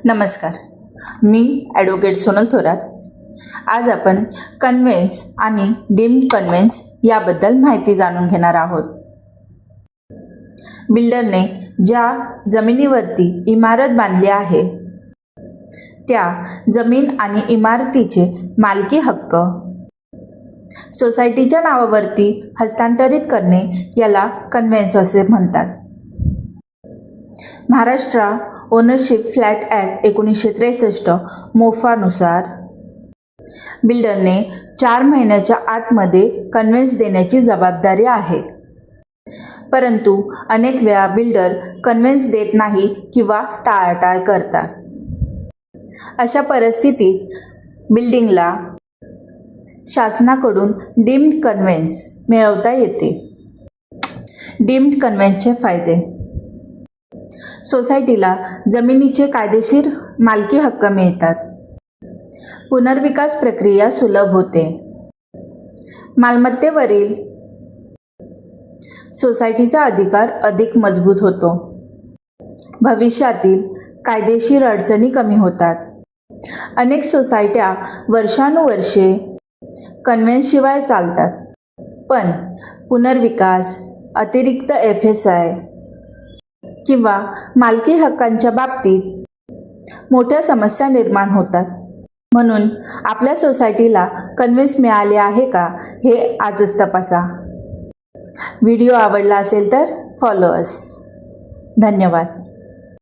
नमस्कार, मी ॲडव्होकेट सोनल थोरात। आज आपण कन्व्हेन्स आणि डीम्ड कन्व्हेन्स याबद्दल माहिती जाणून घेणार आहोत। बिल्डरने ज्या जमिनीवरती इमारत बांधली आहे त्या जमीन आणि इमारतीचे मालकी हक्क सोसायटीच्या नावावरती हस्तांतरित करणे याला कन्व्हेन्स असे म्हणतात। महाराष्ट्र ओनरशिप फ्लॅट ॲक्ट 1963 मोफानुसार बिल्डरने 4 महिन्याच्या आतमध्ये कन्व्हेन्स देण्याची जबाबदारी आहे। परंतु अनेक वेळा बिल्डर कन्व्हेन्स देत नाही किंवा टाळाटाळ करतात। अशा परिस्थितीत बिल्डिंगला शासनाकडून डीम्ड कन्व्हेन्स मिळवता येते। डीम्ड कन्व्हेन्सचे फायदे: सोसायटीला जमिनीचे कायदेशीर मालकी हक्क मिळतात। पुनर्विकास प्रक्रिया सुलभ होते। मालमत्तेवरील सोसायटीचा अधिकार अधिक मजबूत होतो। भविष्यातील कायदेशीर अडचणी कमी होतात। अनेक सोसायट्या वर्षानुवर्षे कन्व्हेन्सशिवाय चालतात, पण पुनर्विकास, अतिरिक्त FSI किंवा मालकी हक्कांच्या बाबतीत मोठ्या समस्या निर्माण होतात। म्हणून आपल्या सोसायटीला कन्व्हेन्स मिळाले आहे का हे आजच तपासा। व्हिडिओ आवडला असेल तर फॉलो अस। धन्यवाद।